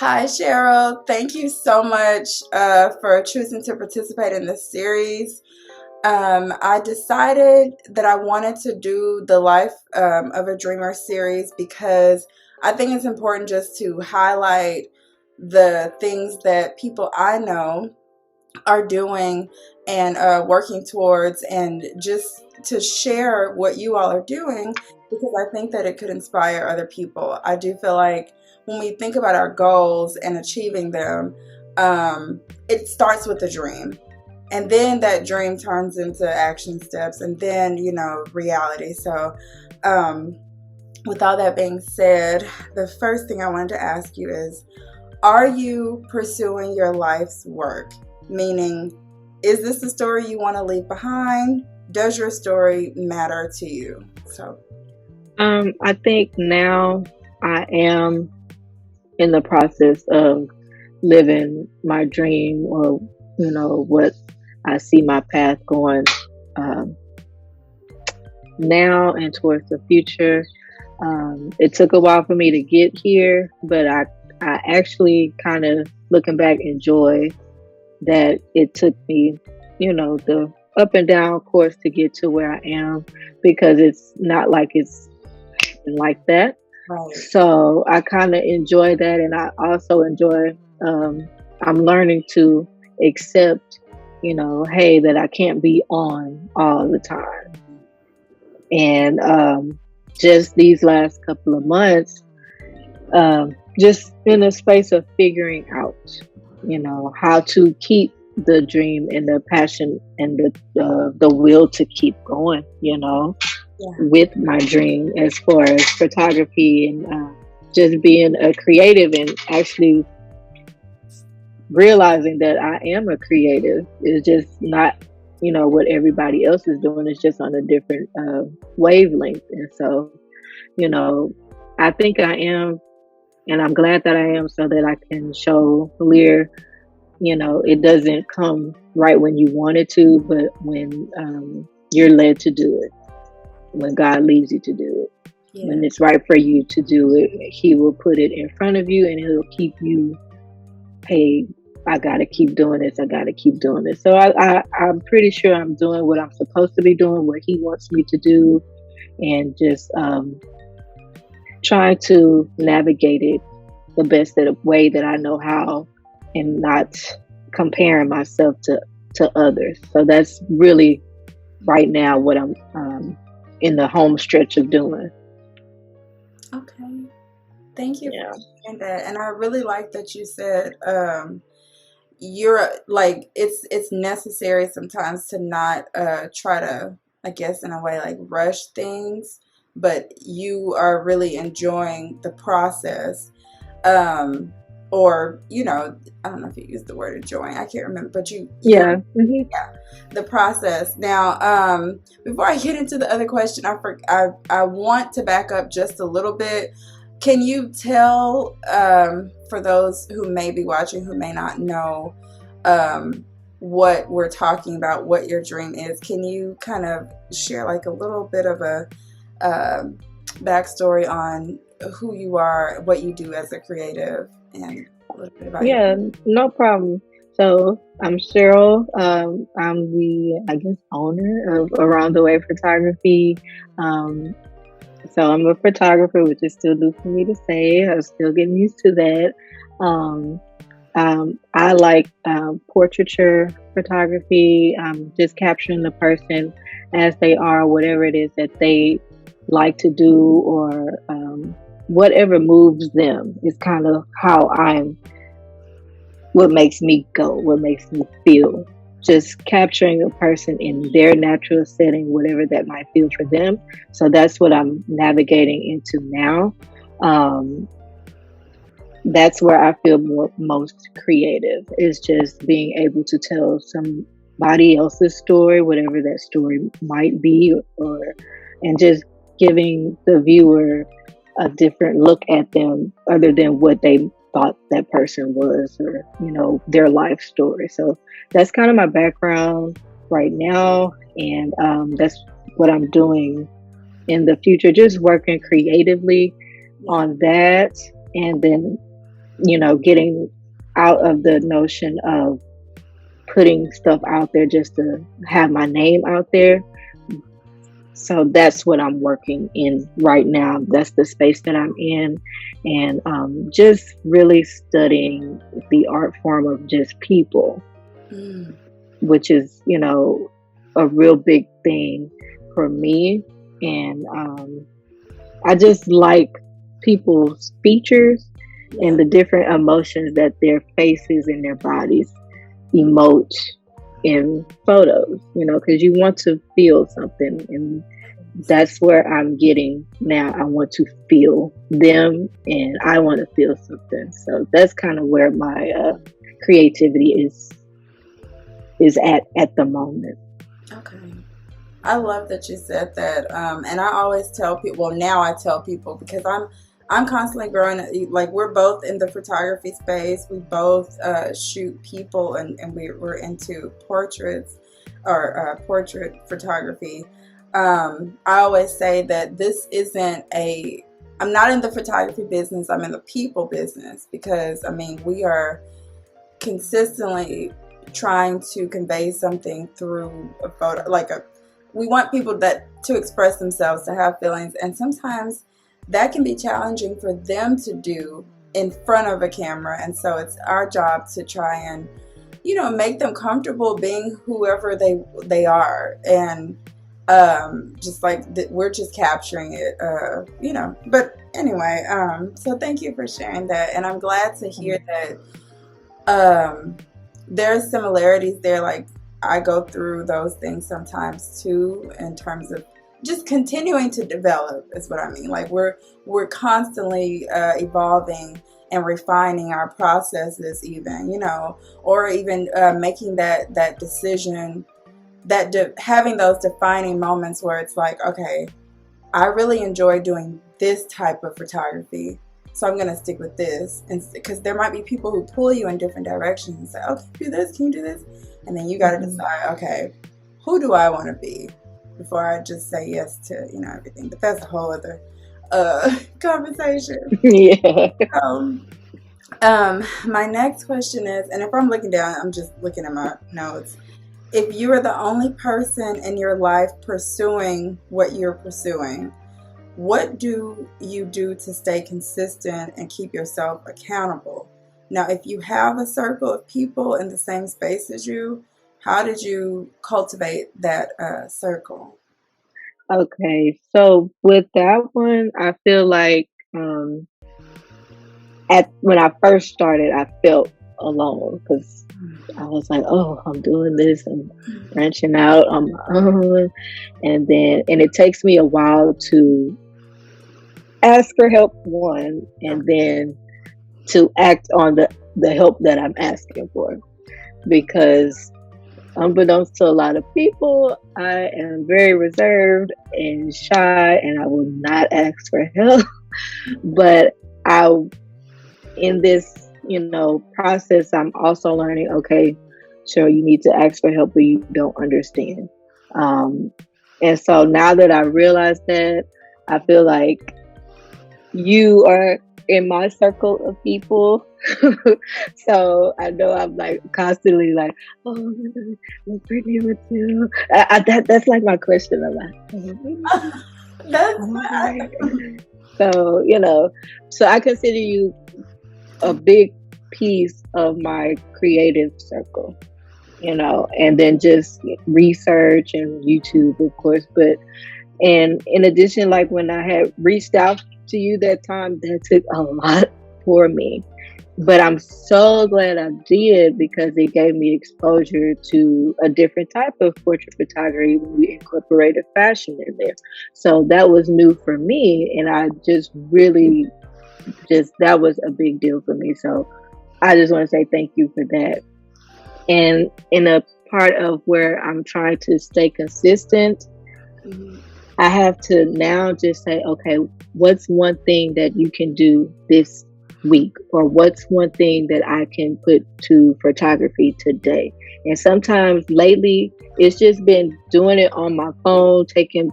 Hi, Cheryl. Thank you so much for choosing to participate in this series. I decided that I wanted to do the Life of a Dreamer series because I think it's important just to highlight the things that people I know are doing and working towards, and just to share what you all are doing because I think that it could inspire other people. I do feel like when we think about our goals and achieving them, it starts with a dream. And then that dream turns into action steps and then, reality. So, um, with all that being said, the first thing I wanted to ask you is, are you pursuing your life's work? Meaning, is this the story you want to leave behind? Does your story matter to you? So, I think now I am in the process of living my dream, or what I see my path going um, now and towards the future. It took a while for me to get here, but I actually kind of, looking back, enjoy that it took me, the up and down course to get to where I am, because it's not like it's like that. right. So I kind of enjoy that, and I also enjoy. Um, I'm learning to accept, hey, that I can't be on all the time, and just these last couple of months, just in a space of figuring out, how to keep the dream and the passion and the will to keep going, Yeah. with my dream as far as photography, and just being a creative, and actually realizing that I am a creative is just not, what everybody else is doing. It's just on a different wavelength. And so, you know, I think I am, and I'm glad that I am, so that I can show Lear, it doesn't come right when you want it to, but when you're led to do it, when God leads you to do it, when Yeah. it's right for you to do it, He will put it in front of you, and He'll keep you, hey, I gotta keep doing this. I gotta keep doing this. So I'm pretty sure I'm doing what I'm supposed to be doing, what He wants me to do, and just trying to navigate it the best way that I know how, and not comparing myself to others. So that's really right now what I'm in the home stretch of doing. Okay. Thank you for Yeah. sharing that. And I really like that you said you're like it's necessary sometimes to not try to, I guess, in a way, like rush things, but you are really enjoying the process. um or I don't know if you use the word enjoying, I can't remember, but you're, Yeah. Hmm. yeah, the process. Now, before I get into the other question, I want to back up just a little bit. Can you tell, for those who may be watching who may not know, um, what we're talking about, what your dream is? Can you kind of share like a little bit of a um backstory on who you are, what you do as a creative, and a little bit about your. Yeah, no problem. So I'm Cheryl. I'm the, I guess, owner of Around the Way Photography. Um, so I'm a photographer, which is still new for me to say. I'm still getting used to that. Um, I like portraiture photography, just capturing the person as they are, whatever it is that they like to do, or whatever moves them is kind of how I'm, what makes me go, what makes me feel. Just capturing a person in their natural setting, whatever that might feel for them. So that's what I'm navigating into now. Um, that's where I feel most creative, is just being able to tell somebody else's story, whatever that story might be, or and just giving the viewer a different look at them, other than what they thought that person was, or their life story. So that's kind of my background right now, and that's what I'm doing in the future, just working creatively Yeah. on that. And then getting out of the notion of putting stuff out there just to have my name out there. So that's what I'm working in right now. That's the space that I'm in. And just really studying the art form of just people, Mm. which is, a real big thing for me. And I just like people's features Yeah. and the different emotions that their faces and their bodies emote in photos, because you want to feel something. And that's where I'm getting now. I want to feel them and I want to feel something. So that's kind of where my creativity is at the moment. Okay. I love that you said that. And I always tell people, well, now I tell people because I'm constantly growing. Like we're both in the photography space. We both shoot people, and we're into portraits or portrait photography. I always say that this isn't a. I'm not in the photography business. I'm in the people business because I mean we are consistently trying to convey something through a photo, like a we want people that to express themselves, to have feelings, and sometimes that can be challenging for them to do in front of a camera. And so it's our job to try and make them comfortable being whoever they are, and just like we're just capturing it, but anyway, so thank you for sharing that, and I'm glad to hear that um, there's similarities there. Like I go through those things sometimes too, in terms of just continuing to develop. Is what I mean. Like we're constantly evolving and refining our processes, even or even making that decision, having those defining moments where it's like, okay, I really enjoy doing this type of photography, so I'm gonna stick with this. And because there might be people who pull you in different directions and say, okay, do this, can you do this? And then you got to decide, okay, who do I want to be before I just say yes to everything. But that's a whole other conversation. Yeah. Um, my next question is, and if I'm looking down, I'm just looking at my notes. If you are the only person in your life pursuing what you're pursuing, what do you do to stay consistent and keep yourself accountable? Now, if you have a circle of people in the same space as you, how did you cultivate that circle? Okay. So with that one, I feel like um, at when I first started, I felt alone because I was like, "Oh, I'm doing this, I'm branching out on my own," and it takes me a while to ask for help, one, and then to act on the help that I'm asking for, because unbeknownst to a lot of people, I am very reserved and shy, and I will not ask for help. But I, in this, process, I'm also learning. Okay, sure, you need to ask for help, but you don't understand. Um, and so now that I realize that, I feel like you are in my circle of people. So I know I'm like constantly like, oh, what Brittany would do. That's like my question a lot. That's So, so I consider you a big piece of my creative circle, and then just research and YouTube, of course. But, and in addition, like when I had reached out to you that time, that took a lot for me. But I'm so glad I did, because it gave me exposure to a different type of portrait photography when we incorporated fashion in there. So that was new for me. And I just really, that was a big deal for me. So I just want to say thank you for that. And in a part of where I'm trying to stay consistent, I have to now just say, okay, what's one thing that you can do this week? Or what's one thing that I can put to photography today? And sometimes lately, it's just been doing it on my phone, taking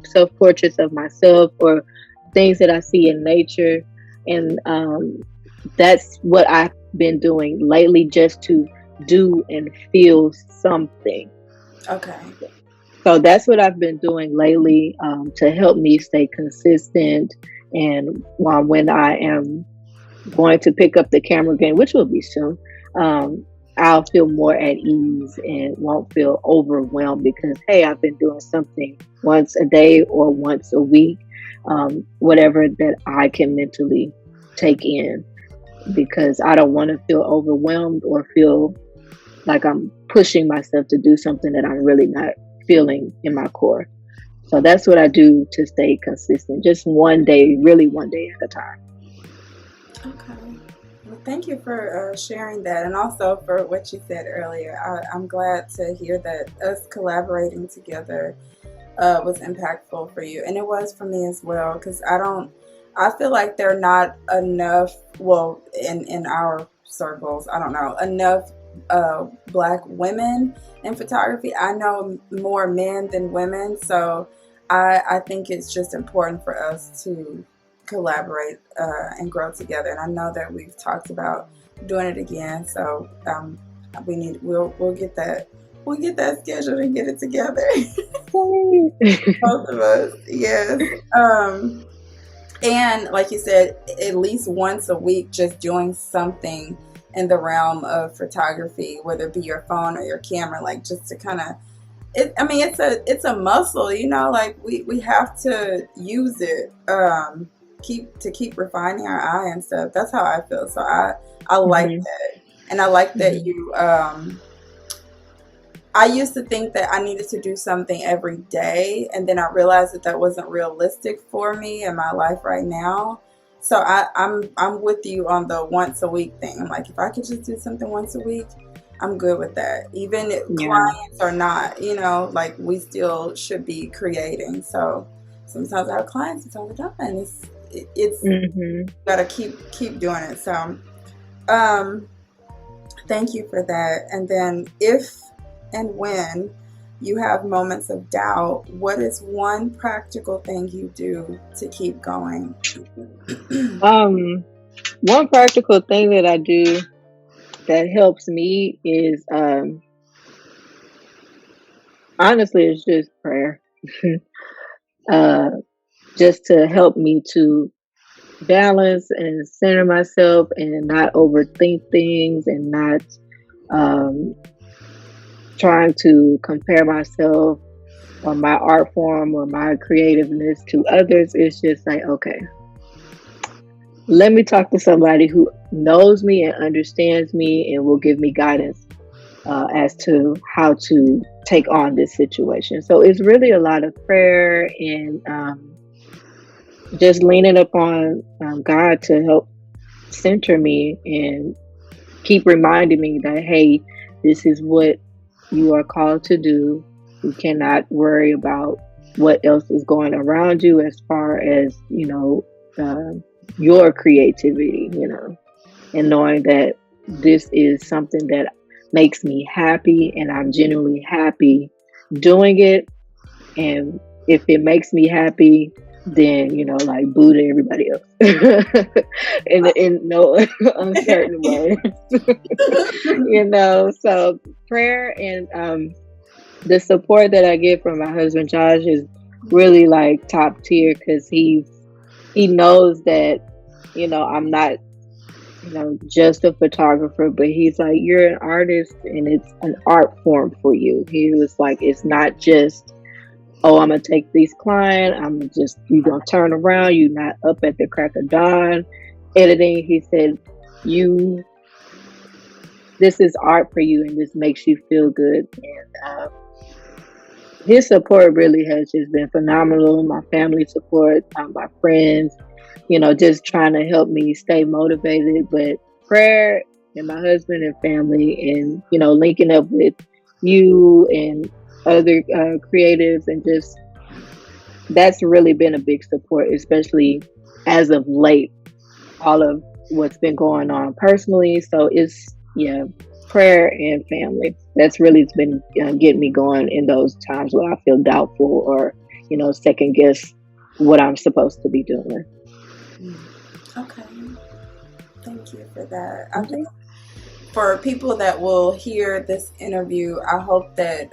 self portraits of myself or things that I see in nature. And that's what I've been doing lately, just to do and feel something. Okay. So that's what I've been doing lately, to help me stay consistent. And when I am going to pick up the camera again, which will be soon, um, I'll feel more at ease and won't feel overwhelmed because, hey, I've been doing something once a day or once a week, whatever that I can mentally take in, because I don't want to feel overwhelmed or feel like I'm pushing myself to do something that I'm really not feeling in my core. So that's what I do to stay consistent. Just one day, really one day at a time. Okay. Well, thank you for sharing that, and also for what you said earlier. I'm glad to hear that us collaborating together was impactful for you, and it was for me as well. Because I don't, I feel like there are not enough. Well, in our circles, I don't know enough black women in photography. I know more men than women, so I think it's just important for us to collaborate and grow together. And I know that we've talked about doing it again, so we'll get that, we'll get that scheduled and get it together. Both of us, yes. Um, and like you said, at least once a week, just doing something in the realm of photography, whether it be your phone or your camera, like just to kind of, I mean, it's a muscle, like we have to use it, keep refining our eye and stuff. That's how I feel. So I like Hmm. that, and I like that Hmm. you. I used to think that I needed to do something every day, and then I realized that that wasn't realistic for me in my life right now. So I'm with you on the once a week thing. I'm like, if I could just do something once a week, I'm good with that. Even if Yeah. clients or not, like we still should be creating. So sometimes I have clients, sometimes I don't, and it's Hmm. gotta keep doing it. So um, thank you for that. And then, if and when you have moments of doubt, what is one practical thing you do to keep going? Um, One practical thing that I do that helps me is, honestly, it's just prayer. uh, just to help me to balance and center myself and not overthink things, and not um, trying to compare myself or my art form or my creativeness to others. It's just like, okay, let me talk to somebody who knows me and understands me and will give me guidance, as to how to take on this situation. So it's really a lot of prayer and, just leaning upon, God to help center me and keep reminding me that, hey, this is what you are called to do. You cannot worry about what else is going around you, as far as, uh, your creativity, and knowing that this is something that makes me happy and I'm genuinely happy doing it. And if it makes me happy, then, like, boo to everybody else. In no uncertain words. So prayer and, the support that I get from my husband Josh is really like top tier, because he knows that, I'm not, just a photographer, but he's like, you're an artist and it's an art form for you. He was like, it's not just, oh, I'm gonna take these clients, you gonna turn around, you not up at the crack of dawn editing. He said, you this is art for you and this makes you feel good. And, his support really has just been phenomenal. My family support, my friends, just trying to help me stay motivated. But prayer and my husband and family, and, linking up with you and other, creatives, and just that's really been a big support, especially as of late, all of what's been going on personally. So it's, yeah, prayer and family. That's really been, getting me going in those times where I feel doubtful or, second guess what I'm supposed to be doing. Okay. Thank you for that. I think Mhm. for people that will hear this interview, I hope that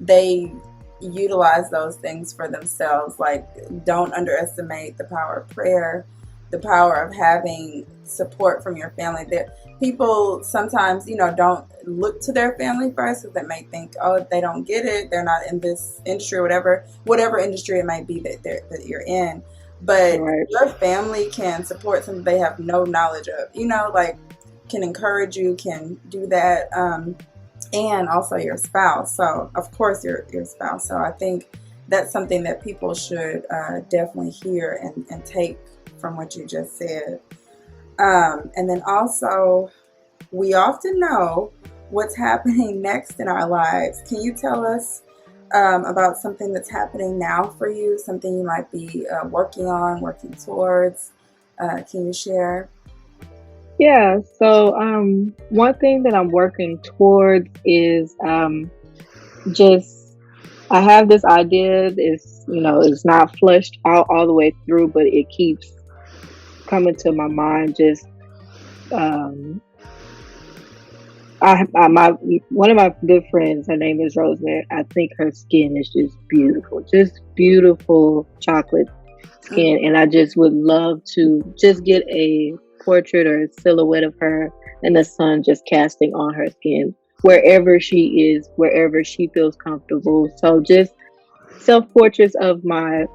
they utilize those things for themselves. Like, don't underestimate the power of prayer, the power of having support from your family. That people sometimes, don't look to their family first because they may think, oh, they don't get it, they're not in this industry or whatever industry it might be that you're in. But Right. your family can support something they have no knowledge of. Like, can encourage you, can do that. And also your spouse. So, of course, your spouse. So, I think that's something that people should definitely hear and take from what you just said. And then also, we often know what's happening next in our lives. Can you tell us about something that's happening now for you, something you might be working on, working towards? Can you share? Yeah. So, one thing that I'm working towards is just I have this idea. It's not fleshed out all the way through, but it keeps coming to my mind. Just um, my one of my good friends, her name is Rosemary. I think her skin is just beautiful chocolate skin, and I just would love to just get a portrait or a silhouette of her and the sun just casting on her skin wherever she is, wherever she feels comfortable. So just self portraits of my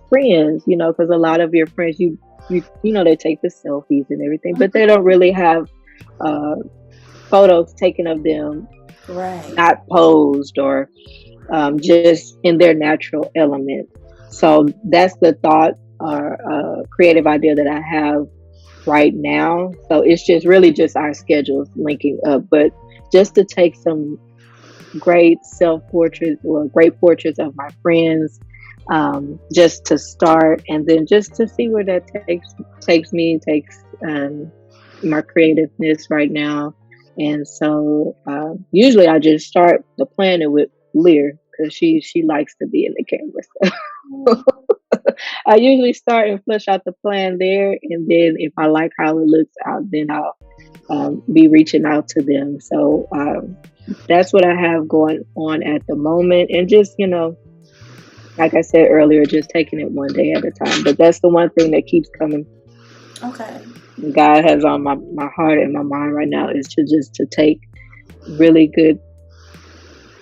friends, because a lot of your friends, they take the selfies and everything, but they don't really have uh, photos taken of them Right. not posed or just in their natural element. So that's the thought or creative idea that I have right now. So it's just really just our schedules linking up, but just to take some great self portraits or great portraits of my friends, just to start, and then just to see where that takes me, takes my creativeness right now. And so usually I just start the planning with Lear because she likes to be in the camera. So I usually start and flesh out the plan there, and then if I like how it looks out, then I'll be reaching out to them. So that's what I have going on at the moment, and just like I said earlier, just taking it one day at a time. But that's the one thing that keeps coming. Okay. God has on my heart and my mind right now is to just to take really good,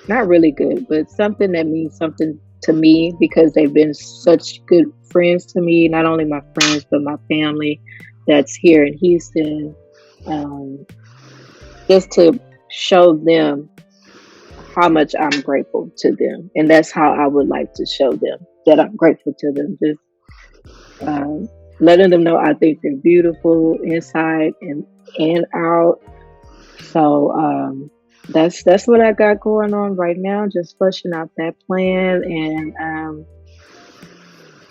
not really good, but something that means something to me because they've been such good friends to me. Not only my friends, but my family that's here in Houston. Um, just to show them how much I'm grateful to them, and that's how I would like to show them that I'm grateful to them. Just um, letting them know I think they're beautiful inside and out. So that's what I got going on right now. Just fleshing out that plan and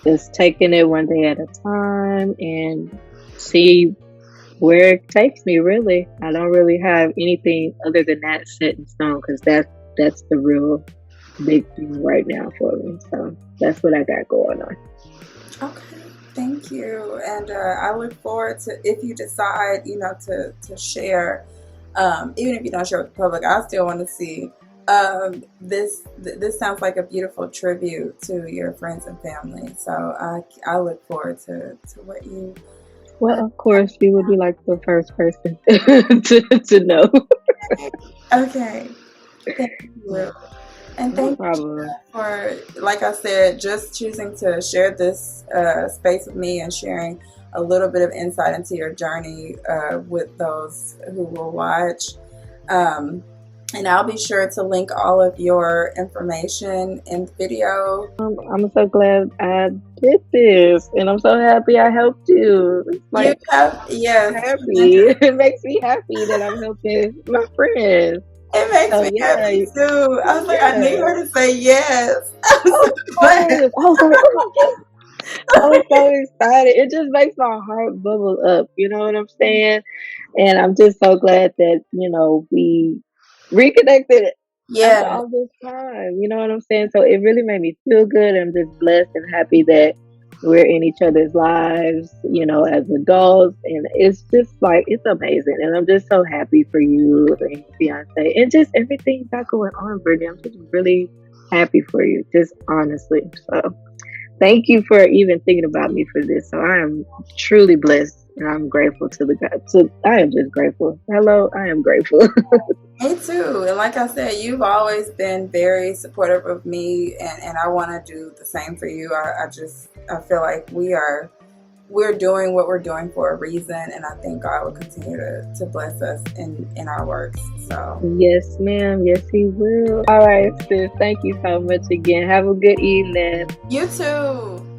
just taking it one day at a time and see where it takes me. Really, I don't really have anything other than that set in stone because that's the real big thing right now for me. So that's what I got going on. Okay, thank you. And I look forward to if you decide, to share, even if you don't share with the public, I still want to see. This sounds like a beautiful tribute to your friends and family. So I look forward to what you. Well, Uh, of course, you would be like the first person to know. okay, thank you. And No thank you problem. for, like I said, just choosing to share this space with me and sharing a little bit of insight into your journey with those who will watch. Um, and I'll be sure to link all of your information in the video. I'm so glad I did this, and I'm so happy I helped you. It's You like have, yes, happy. It makes me happy that I'm helping my friends. it makes So me yeah, happy too. I was like, I need yeah. her to say yes. I'm Of so glad. course. I was like, oh yes. I was so excited. It just makes my heart bubble up. You know what I'm saying? And I'm just so glad that, we reconnected after Yeah, all this time. You know what I'm saying? So it really made me feel good. I'm just blessed and happy that we're in each other's lives, as adults. And it's just like, it's amazing. And I'm just so happy for you and your fiance and just everything you got going on, Brittany. I'm just really happy for you, just honestly. So thank you for even thinking about me for this. So I am truly blessed. And I'm grateful to the God. So I am just grateful. Hello, I am grateful. Me too. And like I said, you've always been very supportive of me, and I want to do the same for you. I feel like we're doing what we're doing for a reason, and I think God will continue to bless us in our works. So Yes, ma'am. Yes, he will. All right, sis. Thank you so much again. Have a good evening. you too.